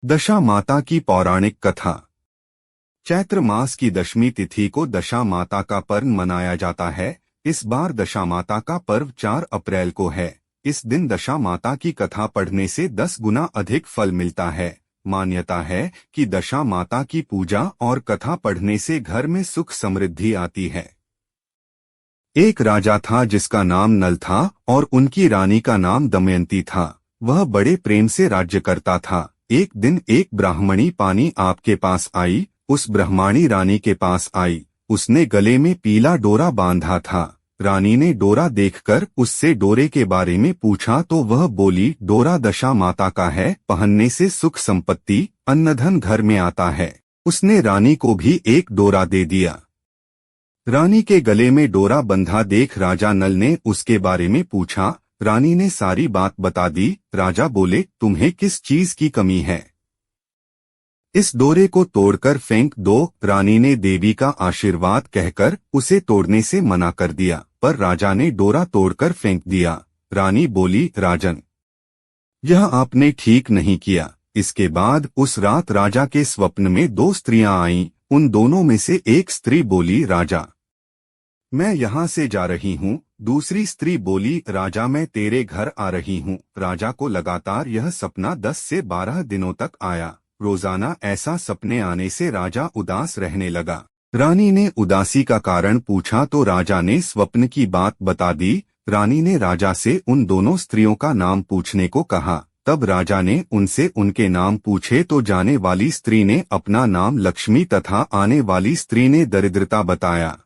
दशा माता की पौराणिक कथा। चैत्र मास की दशमी तिथि को दशा माता का पर्व मनाया जाता है। इस बार दशा माता का पर्व 4 अप्रैल को है। इस दिन दशा माता की कथा पढ़ने से 10 गुना अधिक फल मिलता है। मान्यता है कि दशा माता की पूजा और कथा पढ़ने से घर में सुख समृद्धि आती है। एक राजा था जिसका नाम नल था और उनकी रानी का नाम दमयंती था। वह बड़े प्रेम से राज्य करता था। एक दिन एक ब्राह्मणी पानी आपके पास आई। उस ब्राह्मणी रानी के पास आई। उसने गले में पीला डोरा बांधा था। रानी ने डोरा देखकर उससे डोरे के बारे में पूछा तो वह बोली, डोरा दशा माता का है, पहनने से सुख संपत्ति अन्नधन घर में आता है। उसने रानी को भी एक डोरा दे दिया। रानी के गले में डोरा बंधा देख राजा नल ने उसके बारे में पूछा। रानी ने सारी बात बता दी। राजा बोले, तुम्हें किस चीज की कमी है? इस डोरे को तोड़कर फेंक दो। रानी ने देवी का आशीर्वाद कहकर उसे तोड़ने से मना कर दिया, पर राजा ने डोरा तोड़कर फेंक दिया। रानी बोली, राजन, यह आपने ठीक नहीं किया। इसके बाद उस रात राजा के स्वप्न में 2 स्त्रियां आईं। उन दोनों में से एक स्त्री बोली, राजा, मैं यहाँ से जा रही हूँ। दूसरी स्त्री बोली, राजा, मैं तेरे घर आ रही हूँ। राजा को लगातार यह सपना 10 से 12 दिनों तक आया। रोजाना ऐसा सपने आने से राजा उदास रहने लगा। रानी ने उदासी का कारण पूछा तो राजा ने स्वप्न की बात बता दी। रानी ने राजा से उन दोनों स्त्रियों का नाम पूछने को कहा। तब राजा ने उनसे उनके नाम पूछे तो जाने वाली स्त्री ने अपना नाम लक्ष्मी तथा आने वाली स्त्री ने दरिद्रता बताया।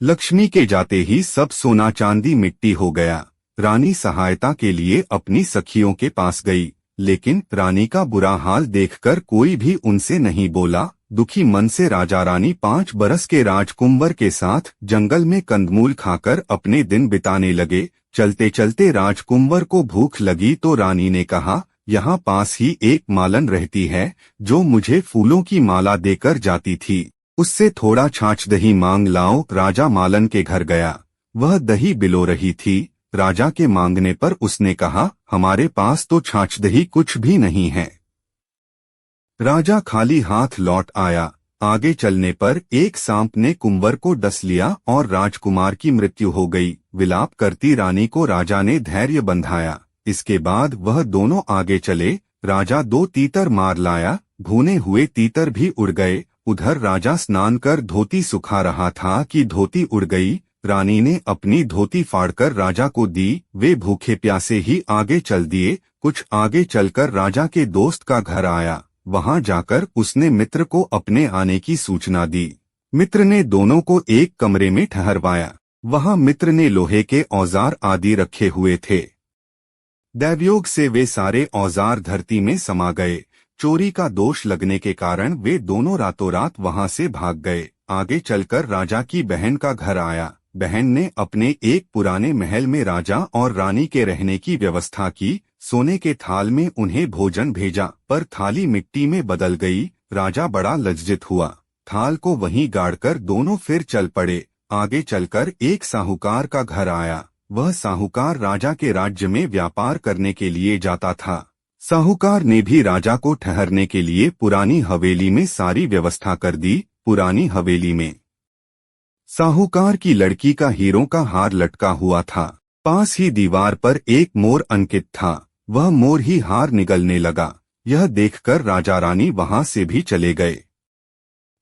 लक्ष्मी के जाते ही सब सोना चांदी मिट्टी हो गया। रानी सहायता के लिए अपनी सखियों के पास गई, लेकिन रानी का बुरा हाल देखकर कोई भी उनसे नहीं बोला। दुखी मन से राजा रानी 5 बरस के राजकुंवर के साथ जंगल में कंदमूल खाकर अपने दिन बिताने लगे। चलते चलते राजकुंवर को भूख लगी तो रानी ने कहा, यहाँ पास ही एक मालन रहती है जो मुझे फूलों की माला देकर जाती थी, उससे थोड़ा छाछ दही मांग लाओ। राजा मालन के घर गया। वह दही बिलो रही थी। राजा के मांगने पर उसने कहा, हमारे पास तो छाछ दही कुछ भी नहीं है। राजा खाली हाथ लौट आया। आगे चलने पर एक सांप ने कुंवर को डस लिया और राजकुमार की मृत्यु हो गई। विलाप करती रानी को राजा ने धैर्य बंधाया। इसके बाद वह दोनों आगे चले। राजा 2 तीतर मार लाया। भुने हुए तीतर भी उड़ गए। उधर राजा स्नान कर धोती सुखा रहा था कि धोती उड़ गई। रानी ने अपनी धोती फाड़कर राजा को दी। वे भूखे प्यासे ही आगे चल दिए। कुछ आगे चलकर राजा के दोस्त का घर आया। वहां जाकर उसने मित्र को अपने आने की सूचना दी। मित्र ने दोनों को एक कमरे में ठहरवाया। वहां मित्र ने लोहे के औजार आदि रखे हुए थे। दैवयोग से वे सारे औजार धरती में समा गए। चोरी का दोष लगने के कारण वे दोनों रातों रात वहां से भाग गए। आगे चलकर राजा की बहन का घर आया। बहन ने अपने एक पुराने महल में राजा और रानी के रहने की व्यवस्था की। सोने के थाल में उन्हें भोजन भेजा, पर थाली मिट्टी में बदल गई। राजा बड़ा लज्जित हुआ। थाल को वहीं गाड़कर दोनों फिर चल पड़े। आगे चलकर एक साहूकार का घर आया। वह साहूकार राजा के राज्य में व्यापार करने के लिए जाता था। साहूकार ने भी राजा को ठहरने के लिए पुरानी हवेली में सारी व्यवस्था कर दी। पुरानी हवेली में साहूकार की लड़की का हीरों का हार लटका हुआ था। पास ही दीवार पर एक मोर अंकित था। वह मोर ही हार निगलने लगा। यह देखकर राजा रानी वहां से भी चले गए।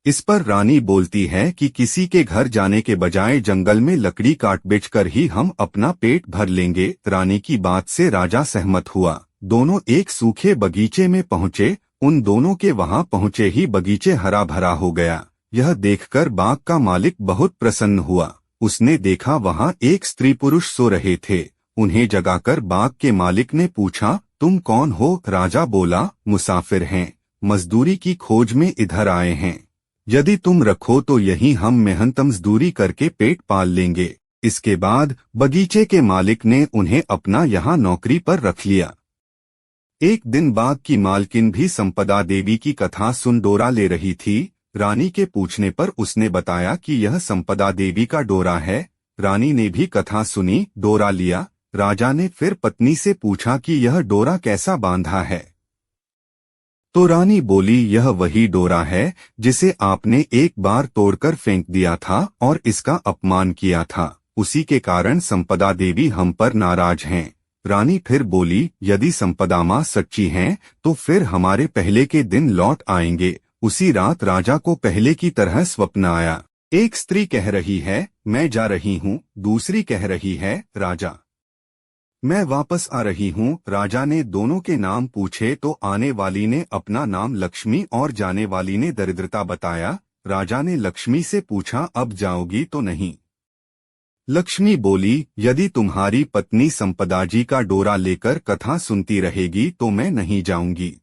इस पर रानी बोलती है कि किसी के घर जाने के बजाय जंगल में लकड़ी काट बेचकर ही हम अपना पेट भर लेंगे। रानी की बात से राजा सहमत हुआ। दोनों एक सूखे बगीचे में पहुंचे। उन दोनों के वहां पहुंचे ही बगीचे हरा भरा हो गया। यह देखकर बाग का मालिक बहुत प्रसन्न हुआ। उसने देखा वहां एक स्त्री पुरुष सो रहे थे। उन्हें जगाकर बाग के मालिक ने पूछा, तुम कौन हो? राजा बोला, मुसाफिर हैं, मजदूरी की खोज में इधर आए हैं। यदि तुम रखो तो यहीं हम मेहनत मजदूरी करके पेट पाल लेंगे। इसके बाद बगीचे के मालिक ने उन्हें अपना यहाँ नौकरी पर रख लिया। एक दिन बाग की मालकिन भी संपदा देवी की कथा सुन डोरा ले रही थी। रानी के पूछने पर उसने बताया कि यह संपदा देवी का डोरा है। रानी ने भी कथा सुनी, डोरा लिया। राजा ने फिर पत्नी से पूछा कि यह डोरा कैसा बांधा है। तो रानी बोली, यह वही डोरा है जिसे आपने एक बार तोड़कर फेंक दिया था और इसका अपमान किया था। उसी के कारण संपदा देवी हम पर नाराज हैं। रानी फिर बोली, यदि संपदा माँ सच्ची हैं तो फिर हमारे पहले के दिन लौट आएंगे। उसी रात राजा को पहले की तरह स्वप्न आया। एक स्त्री कह रही है, मैं जा रही हूँ। दूसरी कह रही है, राजा मैं वापस आ रही हूँ। राजा ने दोनों के नाम पूछे तो आने वाली ने अपना नाम लक्ष्मी और जाने वाली ने दरिद्रता बताया। राजा ने लक्ष्मी से पूछा, अब जाओगी तो नहीं? लक्ष्मी बोली, यदि तुम्हारी पत्नी संपदा जी का डोरा लेकर कथा सुनती रहेगी तो मैं नहीं जाऊंगी।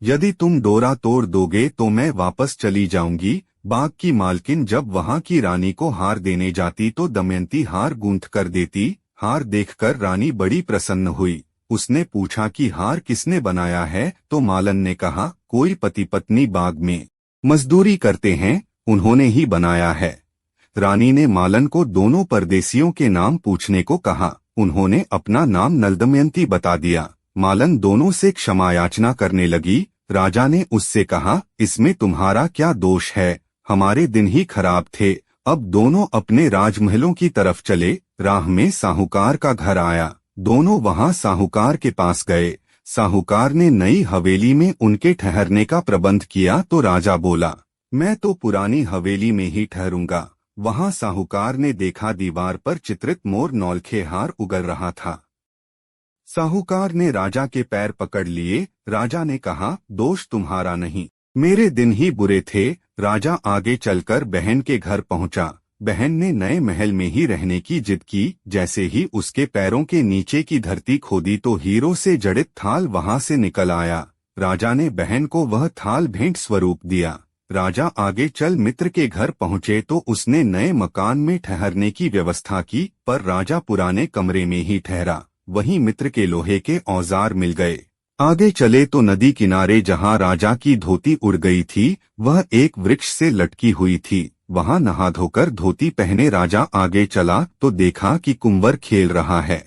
यदि तुम डोरा तोड़ दोगे तो मैं वापस चली जाऊंगी। बाग की मालकिन जब वहां की रानी को हार देने जाती तो दमयंती हार गूंथ कर देती। हार देखकर रानी बड़ी प्रसन्न हुई। उसने पूछा कि हार किसने बनाया है? तो मालन ने कहा, कोई पति पत्नी बाग में मजदूरी करते हैं, उन्होंने ही बनाया है। रानी ने मालन को दोनों परदेसियों के नाम पूछने को कहा। उन्होंने अपना नाम नलदमयंती बता दिया। मालन दोनों से क्षमा याचना करने लगी। राजा ने उससे कहा, इसमें तुम्हारा क्या दोष है? हमारे दिन ही खराब थे। अब दोनों अपने राजमहलों की तरफ चले। राह में साहूकार का घर आया। दोनों वहां साहूकार के पास गए। साहूकार ने नई हवेली में उनके ठहरने का प्रबंध किया तो राजा बोला, मैं तो पुरानी हवेली में ही ठहरूंगा। वहां साहूकार ने देखा दीवार पर चित्रित मोर नौलखे हार उगल रहा था। साहूकार ने राजा के पैर पकड़ लिए। राजा ने कहा, दोष तुम्हारा नहीं, मेरे दिन ही बुरे थे। राजा आगे चलकर बहन के घर पहुंचा। बहन ने नए महल में ही रहने की जिद की। जैसे ही उसके पैरों के नीचे की धरती खोदी तो हीरों से जड़ित थाल वहां से निकल आया। राजा ने बहन को वह थाल भेंट स्वरूप दिया। राजा आगे चल मित्र के घर पहुंचे तो उसने नए मकान में ठहरने की व्यवस्था की, पर राजा पुराने कमरे में ही ठहरा। वहीं मित्र के लोहे के औजार मिल गए। आगे चले तो नदी किनारे जहां राजा की धोती उड़ गई थी, वह एक वृक्ष से लटकी हुई थी। वहां नहा धोकर धोती पहने राजा आगे चला तो देखा कि कुंवर खेल रहा है।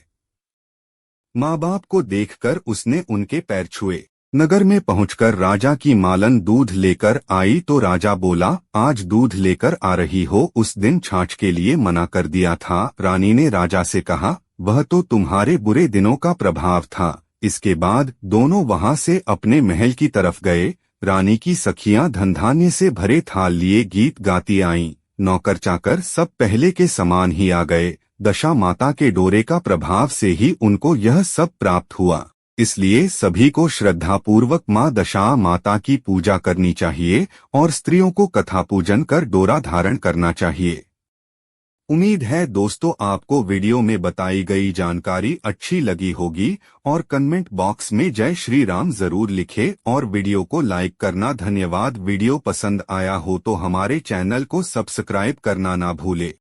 माँ बाप को देखकर उसने उनके पैर छुए। नगर में पहुंचकर राजा की मालन दूध लेकर आई तो राजा बोला, आज दूध लेकर आ रही हो? उस दिन छाछ के लिए मना कर दिया था। रानी ने राजा से कहा, वह तो तुम्हारे बुरे दिनों का प्रभाव था। इसके बाद दोनों वहां से अपने महल की तरफ गए। रानी की सखियां धनधान्य से भरे थाल लिए गीत गाती आईं। नौकर चाकर सब पहले के समान ही आ गए। दशा माता के डोरे का प्रभाव से ही उनको यह सब प्राप्त हुआ। इसलिए सभी को श्रद्धापूर्वक माँ दशा माता की पूजा करनी चाहिए और स्त्रियों को कथा पूजन कर डोरा धारण करना चाहिए। उम्मीद है दोस्तों आपको वीडियो में बताई गई जानकारी अच्छी लगी होगी और कमेंट बॉक्स में जय श्री राम जरूर लिखें और वीडियो को लाइक करना। धन्यवाद। वीडियो पसंद आया हो तो हमारे चैनल को सब्सक्राइब करना ना भूले।